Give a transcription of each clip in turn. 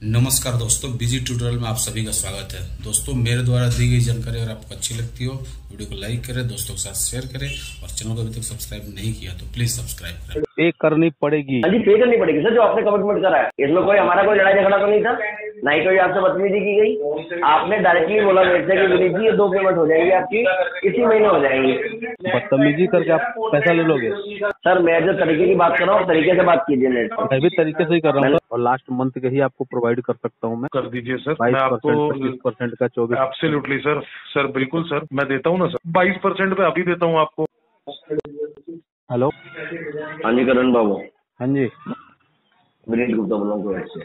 नमस्कार दोस्तों, busy tutorial में आप सभी का स्वागत है। दोस्तों, मेरे द्वारा दी गई जानकारी अगर आपको अच्छी लगती हो, वीडियो को लाइक करें, दोस्तों के साथ शेयर करें और चैनल को अभी तक सब्सक्राइब नहीं किया तो प्लीज सब्सक्राइब करें। पे करनी पड़ेगी। हाँ जी, पे करनी पड़ेगी सर, जो आपने कमिटमेंट करा है। इसमें कोई हमारा कोई लड़ाई झगड़ा तो नहीं था, ना ही कोई आपसे बदतमीजी की गई। आपने डायरेक्टली बोला मेरे से कि विनीत जी ये 2 पेमेंट हो जाएंगी आपकी, इसी महीने हो जाएंगी। बदतमीजी करके आप पैसा ले लोगे? सर मैं जो तरीके की बात कर रहा हूँ, तरीके से बात कीजिए मेरे से। मैं भी तरीके से ही कर रहा हूँ और लास्ट मंथ के ही आपको प्रोवाइड कर सकता हूँ मैं। कर दीजिए सर, मैं 22% आपको 25% का 24। एब्सोल्युटली सर, सर बिल्कुल सर, मैं देता हूँ ना सर, 22% पे अभी देता हूँ आपको। हेलो, हाँ जी करण बाबू। हाँ जी, विनीत गुप्ता बोल रहा हूँ कुरेट से।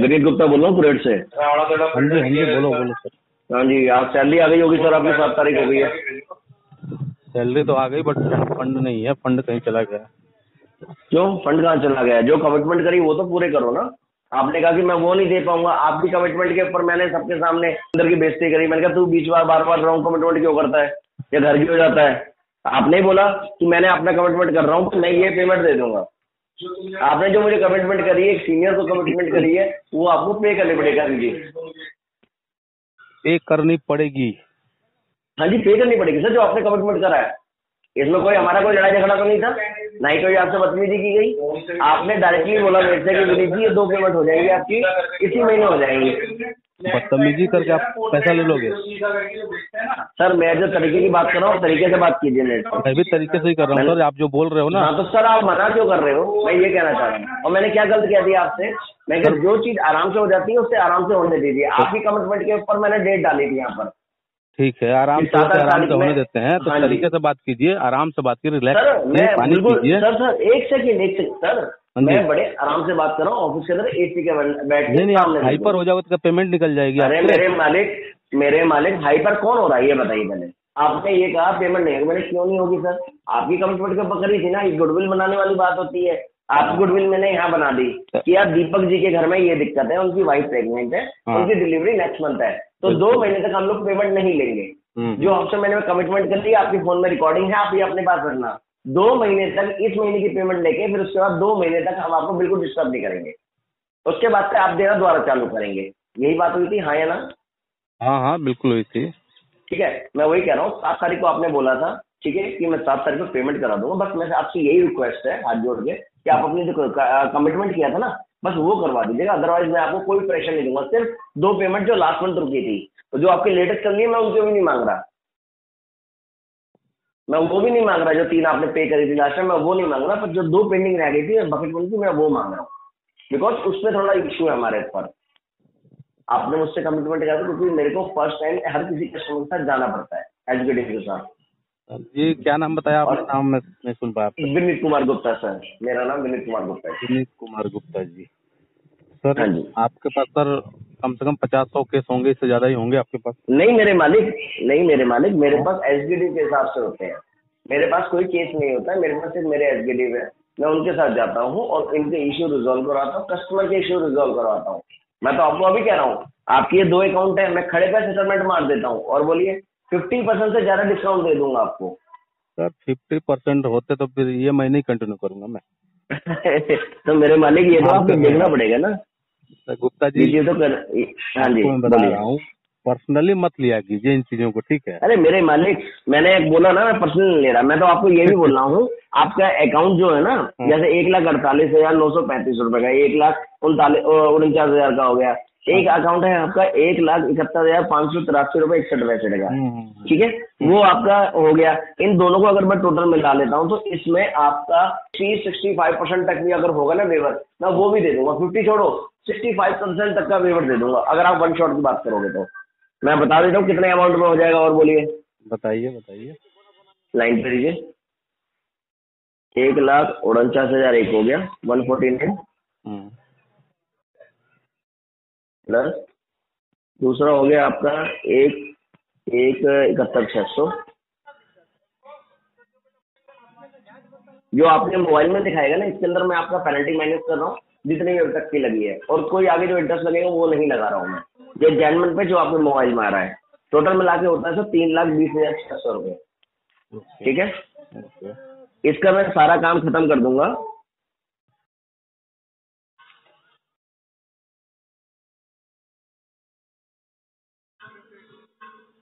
विनीत गुप्ता बोल रहा हूँ कुरेट से। हाँ जी, बोलो सर। हाँ जी, आप सैलरी आ गई होगी सर, आपकी 7 तारीख हो गई है। सैलरी तो आ गई बट फंड नहीं है, फंड कहीं चला गया। क्यों फंड कहाँ चला गया? जो कमिटमेंट करी वो तो पूरे करो ना। आपने कहा कि मैं वो नहीं दे पाऊंगा, आपकी कमिटमेंट के ऊपर मैंने सबके सामने अंदर की बेइज्जती करी। मैंने कहा तू बीच बार बार रॉन्ग कमिटमेंट क्यों करता है, या घर की हो जाता है। आपने बोला कि मैंने अपना कमिटमेंट कर रहा हूँ तो मैं ये पेमेंट दे दूंगा। आपने जो मुझे कमिटमेंट करी है, एक सीनियर को कमिटमेंट करी है, वो आपको पे करनी पड़ेगा जी। पे करनी पड़ेगी। हाँ जी, पे करनी पड़ेगी सर, जो आपने कमिटमेंट करा है। इसमें कोई हमारा कोई लड़ाई झगड़ा तो नहीं था, ना ही कोई आपसे बदतमीजी की गई। आपने डायरेक्टली बोला मेरे से कि विनीत जी ये 2 पेमेंट हो जाएंगी आपकी, इसी महीने हो जाएंगी। बदतमीजी करके आप पैसा ले लोगे? सर मैं जो तरीके की बात कर रहा हूँ, तरीके से बात कीजिए मेरे से। मैं भी तरीके से ही कर रहा हूँ सर, आप जो बोल रहे हो ना। हाँ तो सर आप मना क्यों कर रहे हो, मैं ये कहना चाह रहा हूँ। और मैंने क्या गलत कह दिया आपसे? मैं कहा जो चीज आराम से हो जाती है उससे आराम से होने दीजिए। आपकी कमिटमेंट के ऊपर मैंने डेट डाली थी यहाँ पर। ठीक है, आराम से होने देते हैं तो तरीके से बात कीजिए, आराम से बात कीजिए, रिलैक्स सर मैं बिल्कुल कीजिए। सर एक सेकंड सर, मैं बड़े आराम से बात कर रहा हूँ ऑफिस के अंदर एसी के बैठ के। नहीं, आप हाइपर हो जाओगे तो पेमेंट निकल जाएगी। अरे मेरे मालिक हाइपर कौन हो रहा है ये बताइए पहले। आपने ये कहा पेमेंट नहीं होगी, मैंने क्यों नहीं होगी सर? आपकी कमिटमेंट के पकड़ी थी ना, ये गुडविल बनाने वाली बात होती है। आपकी गुडविल मैंने यहाँ बना दी कि यार दीपक जी के घर में ये दिक्कत है, उनकी वाइफ प्रेग्नेंट है, उनकी डिलीवरी नेक्स्ट मंथ है, तो 2 महीने तक हम लोग पेमेंट नहीं लेंगे। जो आपसे मैंने कमिटमेंट कर ली, आपके फोन में रिकॉर्डिंग है, आप ये अपने पास रखना। 2 महीने तक इस महीने की पेमेंट लेके फिर उसके बाद 2 महीने तक हम आपको बिल्कुल डिस्टर्ब नहीं करेंगे। उसके बाद से आप देना दोबारा चालू करेंगे। यही बात हुई थी, हाँ या ना? हाँ बिल्कुल हुई थी। ठीक है, मैं वही कह रहा हूँ, 7 तारीख को आपने बोला था, ठीक है, कि मैं 7 तारीख को पेमेंट करा दूंगा। बस मैं आपसे यही रिक्वेस्ट है हाथ जोड़ के कि आप अपनी जो कमिटमेंट किया था ना, बस वो करवा दीजिएगा। अदरवाइज मैं आपको कोई प्रेशर नहीं दूंगा। सिर्फ 2 पेमेंट जो लास्ट मंथ रुकी थी, जो आपकी लेटेस्ट चल रही है, मैं उनको भी नहीं मांग रहा। मैं वो भी नहीं मांग रहा जो 3 आपने पे करी थी लास्ट टाइम, मैं वो नहीं मांग रहा। पर जो 2 पेंडिंग रह गई थी बकेट बन की, मैं वो मांग रहा हूँ। बिकॉज उसमें थोड़ा इश्यू है हमारे ऊपर। आपने मुझसे कमिटमेंट किया था क्योंकि मेरे को फर्स्ट टाइम हर किसी कस्टमर के साथ जाना पड़ता है एजुकेटिव के साथ। ये क्या नाम बताया आपने? नाम मैं नहीं सुन पाया। विनीत कुमार गुप्ता सर, मेरा नाम विनीत कुमार गुप्ता है। विनीत कुमार गुप्ता जी। सर हाँ जी, आपके पास सर कम से कम 50-100 केस होंगे, इससे ज्यादा ही होंगे आपके पास? नहीं मेरे मालिक, मेरे पास एसडीडी के हिसाब से होते हैं। मेरे पास कोई केस नहीं होता है, मेरे पास सिर्फ मेरे एसडीडी है। मैं उनके साथ जाता हूँ और इनके इश्यू रिजॉल्व करवाता हूँ, कस्टमर के इश्यू रिजॉल्व करवाता हूँ। मैं तो आपको अभी कह रहा हूँ, आपके ये 2 अकाउंट है, मैं खड़े पे सेटलमेंट मार देता हूँ और बोलिए 50% से ज्यादा डिस्काउंट दे दूंगा आपको। सर 50% होते तो फिर ये महीने ही कंटिन्यू करूंगा मैं। तो मेरे मालिक ये तो आपको देखना पड़ेगा ना गुप्ता जी। ये तो कर, हाँ जी मैं बता रहा हूँ, पर्सनली मत लिया कीजिए इन चीजों को, ठीक है? अरे मेरे मालिक, मैंने बोला ना मैं पर्सनल ले रहा, मैं तो आपको ये भी बोल रहा हूँ आपका अकाउंट जो है ना, जैसे 1,48,935 रुपए का, 1,49,000 का हो गया। एक अकाउंट है आपका 1,71,583 रुपए 61 पैसे का, ठीक है, वो आपका हो गया। इन दोनों को अगर मैं टोटल मिला लेता हूँ तो इसमें आपका 65% तक भी अगर होगा ना वेवर, मैं वो भी दे दूंगा। 50 छोड़ो, 65% तक का वेवर दे दूंगा अगर आप 1 शॉट की बात करोगे तो। मैं बता देता हूँ कितने अमाउंट में हो जाएगा, और बोलिए। बताइए। लाइन पे दीजिए। 1,49,000 एक हो गया 149 प्लस दूसरा हो गया आपका 1,71,600 जो आपने मोबाइल में दिखाएगा ना, इसके अंदर मैं आपका पेनल्टी माइनस कर रहा हूँ जितनी भी अब तक की लगी है, और कोई आगे जो इंटरेस्ट लगेगा वो नहीं लगा रहा हूँ मैं। ये जैनमन पे जो आपने मोबाइल में आ रहा है, टोटल मिला के होता है सर 3,20,600 रुपये, ठीक है। इसका मैं सारा काम खत्म कर दूंगा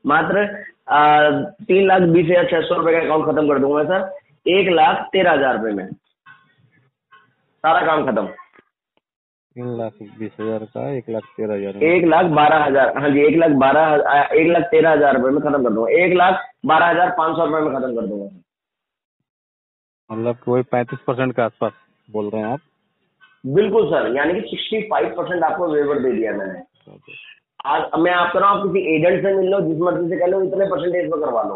मात्र 3,20,600 रुपए का अकाउंट खत्म कर दूंगा सर 1,13,000 रुपए में, सारा काम खत्म। 3,20,000 का 1,13,000 1,12,000, हाँ जी 1,13,000 रुपए में खत्म कर दूंगा, 1,12,500 रुपए में खत्म कर दूंगा। मतलब कोई 35% के आसपास बोल रहे हैं आप? बिल्कुल सर, यानी कि 65% आपको वेवर दे दिया मैंने। आज मैं आप कर रहा हूँ, आप किसी एजेंट से मिल लो, जिस मर्जी से कह लो, इतने परसेंटेज पे करवा लो,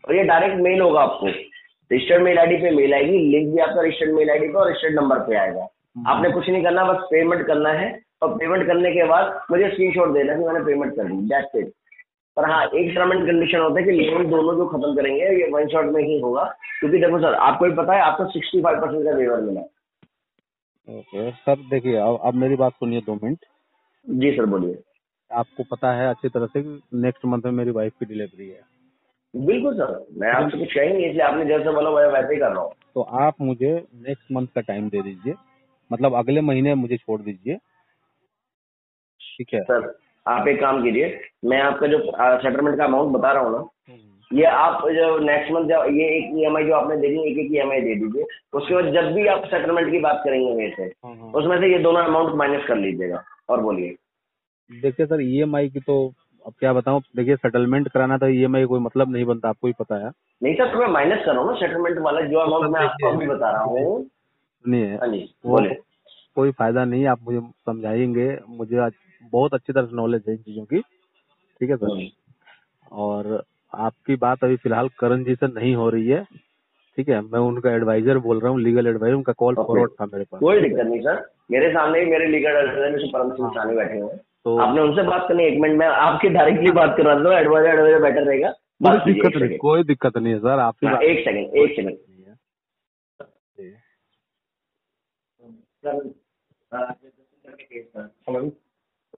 और ये डायरेक्ट मेल होगा आपको, रजिस्टर्ड मेल आईडी पे मेल आएगी, लिंक भी आपका रजिस्टर्ड मेल आईडी पे और रजिस्टर्ड नंबर पे आएगा। आपने कुछ नहीं करना, बस पेमेंट करना है, और पेमेंट करने के बाद मुझे स्क्रीनशॉट देना कि मैंने पेमेंट कर दी, दैट्स इट। पर हाँ, एक टर्म एंड कंडीशन होता है कि लोन दोनों जो खत्म करेंगे ये वन शॉट में ही होगा, क्योंकि देखो सर आपको भी पता है आपको 65% का वेवर मिला। ओके सर, देखिए अब मेरी बात सुनिए 2 मिनट। जी सर बोलिए। आपको पता है अच्छी तरह से कि नेक्स्ट मंथ में मेरी वाइफ की डिलीवरी है। बिल्कुल सर, मैं आपसे कुछ कह ही नहीं, इसलिए आपने जैसे बोला वैसे ही कर रहा हूँ। तो आप मुझे नेक्स्ट मंथ का टाइम दे दीजिए, मतलब अगले महीने मुझे छोड़ दीजिए, ठीक है? सर आप एक काम कीजिए, मैं आपका जो सेटलमेंट का अमाउंट बता रहा हूँ ना, ये आप जो नेक्स्ट मंथ ये एक ईएमआई जो आपने दे दी, एक ईएमआई दे दीजिए। उसके बाद जब भी आप सेटलमेंट की बात करेंगे मेरे से, उसमें से ये दोनों अमाउंट माइनस कर लीजिएगा। और बोलिए। देखिए सर, ईएमआई की तो अब क्या बताऊं, देखिए सेटलमेंट कराना था, ईएमआई कोई मतलब नहीं बनता, आपको ही पता है। नहीं सर, तो मैं माइनस कर रहा हूँ ना सेटलमेंट वाला जो अमाउंट मैं आपको अभी बता रहा हूँ। सुनिए, वो कोई फायदा नहीं, आप मुझे समझाएंगे, मुझे आज बहुत अच्छी तरह से नॉलेज है इन चीजों की, ठीक है सर? और आपकी बात अभी फिलहाल करण जी से नहीं हो रही है, ठीक है? मैं उनका एडवाइजर बोल रहा हूँ, लीगल एडवाइजर, उनका कॉल फॉरवर्ड था मेरे पास। कोई दिक्कत नहीं सर, मेरे सामने ही मेरे लीगल एडवाइजर परम सिंह सानी बैठे हुए हैं, तो आपने उनसे बात करनी। 1 मिनट में आपकी डायरेक्टली बात करा दो, एडवाइजर बेटर रहेगा। कोई दिक्कत नहीं है सर, आप एक सेकंड हेलो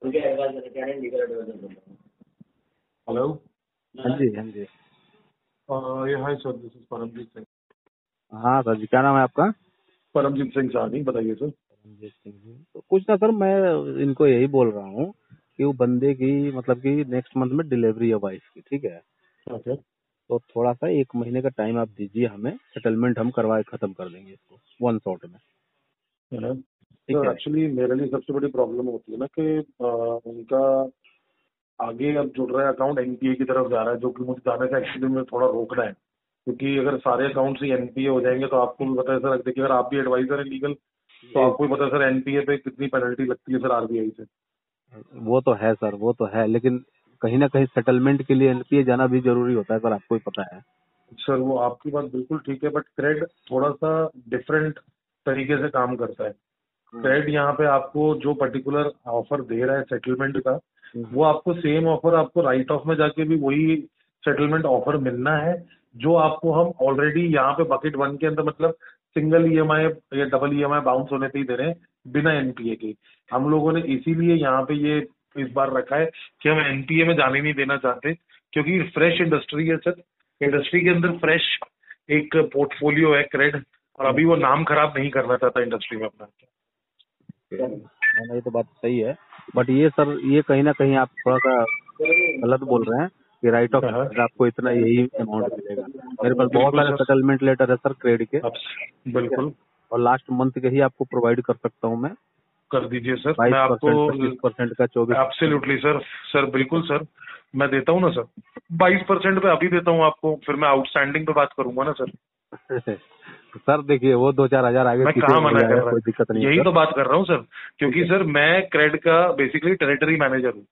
उनके एडवाइजर क्या है, लीगल एडवाइजर बोल रहा हूँ। हेलो, हाँ जी ये hi sir, this is Paramjeet Singh. हाँ सर जी, क्या नाम है आपका? परमजीत सिंह साहनी, बताइए सर। परमजीत सिंह जी। तो कुछ ना सर, मैं इनको यही बोल रहा हूँ कि वो बंदे की मतलब कि नेक्स्ट मंथ में डिलीवरी है वाइफ की, ठीक है? ओके, तो थोड़ा सा 1 महीने का टाइम आप दीजिए हमें, सेटलमेंट हम करवाए खत्म कर देंगे इसको 1 शॉट में। तो एक्चुअली मेरे लिए सबसे बड़ी प्रॉब्लम होती है ना कि उनका आगे अब जुड़ रहा है अकाउंट एनपीए की तरफ जा रहा है, जो कि मुझे जाने से एक्चुअली में थोड़ा रोकना है, क्योंकि अगर सारे अकाउंट से एनपीए हो जाएंगे तो आपको भी पता है सर, देखिए अगर आप भी एडवाइजर है लीगल, तो आपको भी पता है सर एनपीए पे कितनी पेनल्टी लगती है सर आरबीआई से। वो तो है सर, वो तो है, लेकिन कहीं ना कहीं सेटलमेंट के लिए एनपीए जाना भी जरूरी होता है सर, आपको ही पता है। सर वो आपकी बात बिल्कुल ठीक है, बट क्रेड थोड़ा सा डिफरेंट तरीके से काम करता है। क्रेड यहाँ पे आपको जो पर्टिकुलर ऑफर दे रहा है सेटलमेंट का, वो आपको सेम ऑफर आपको राइट ऑफ में जाके भी वही सेटलमेंट ऑफर मिलना है, जो आपको हम ऑलरेडी यहाँ पे बकेट 1 के अंदर, मतलब सिंगल ईएमआई या डबल ईएमआई बाउंस होने पे ही दे रहे हैं बिना एनपीए के। हम लोगों ने इसीलिए यहाँ पे ये इस बार रखा है कि हम एनपीए में जाने नहीं देना चाहते, क्योंकि फ्रेश इंडस्ट्री है सर, इंडस्ट्री के अंदर फ्रेश एक पोर्टफोलियो है क्रेड, और अभी वो नाम खराब नहीं करना चाहता इंडस्ट्री में अपना। ये तो बात सही है, बट ये सर, ये कहीं ना कहीं आप थोड़ा सा गलत बोल रहे हैं कि राइट ऑफ आपको इतना यही अमाउंट मिलेगा। मेरे पास बहुत सारे सेटलमेंट लेटर है सर क्रेडिट के, बिल्कुल, और लास्ट मंथ के ही आपको प्रोवाइड कर सकता हूँ मैं। कर दीजिए सर, मैं आपको 25% का 24। एब्सोल्युटली सर बिल्कुल सर, मैं देता हूँ ना सर, 22% पे अभी देता हूँ आपको, फिर मैं आउटस्टैंडिंग पे बात करूंगा ना सर। सर देखिए, वो 2-4 हजार आगे मैं कहाँ मना कर रहा हूँ, कोई दिक्कत नहीं, यही तो बात कर रहा हूँ सर, क्योंकि सर मैं क्रेड का बेसिकली टेरिटरी मैनेजर हूँ।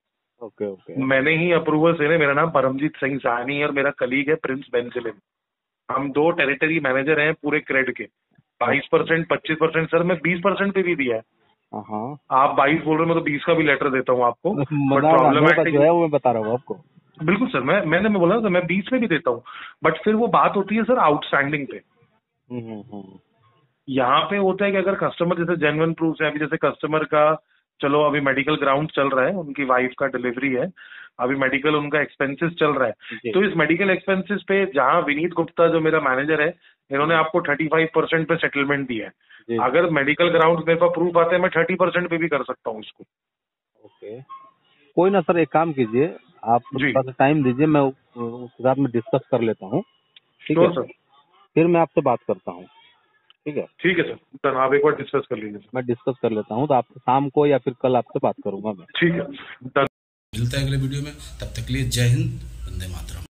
ओके, मैंने ही अप्रूवल से, मेरा नाम परमजीत सिंह साहनी है और मेरा कलीग है प्रिंस बेंसिलिन। हम 2 टेरिटरी मैनेजर हैं पूरे क्रेड के। 22%, 25% सर, मैं 20% पे भी दिया है। आप 22 बोल रहे हो, मैं तो 20 का भी लेटर देता हूँ आपको, बट प्रॉब्लमैटिक जो है वो मैं बता रहा हूँ आपको। बिल्कुल सर, मैं बोला ना, मैं 20 में भी देता हूँ, बट फिर वो बात होती है सर आउटस्टैंडिंग पे। यहाँ पे होता है कि अगर कस्टमर जैसे जेन्युइन प्रूफ है, अभी जैसे कस्टमर का, चलो अभी मेडिकल ग्राउंड चल रहा है, उनकी वाइफ का डिलीवरी है, अभी मेडिकल उनका एक्सपेंसेस चल रहा है, तो इस मेडिकल एक्सपेंसेस पे जहाँ विनीत गुप्ता जो मेरा मैनेजर है, इन्होंने आपको 35% पे सेटलमेंट दिया है। अगर मेडिकल ग्राउंड मेरे पास प्रूफ आते हैं, मैं 30% पे भी कर सकता हूँ इसको। ओके, कोई ना सर, एक काम कीजिए, आप जी। थोड़ा सा टाइम दीजिए, मैं उसके साथ में डिस्कस कर लेता हूँ, ठीक है? श्योर सर, फिर मैं आपसे बात करता हूँ, ठीक है? ठीक है सर, डन, आप एक बार डिस्कस कर लीजिए। मैं डिस्कस कर लेता हूँ, तो आपसे शाम को या फिर कल आपसे बात करूंगा मैं। ठीक है, डन। मिलता है अगले वीडियो में, तब तक के लिए जय हिंद, वंदे मातरम।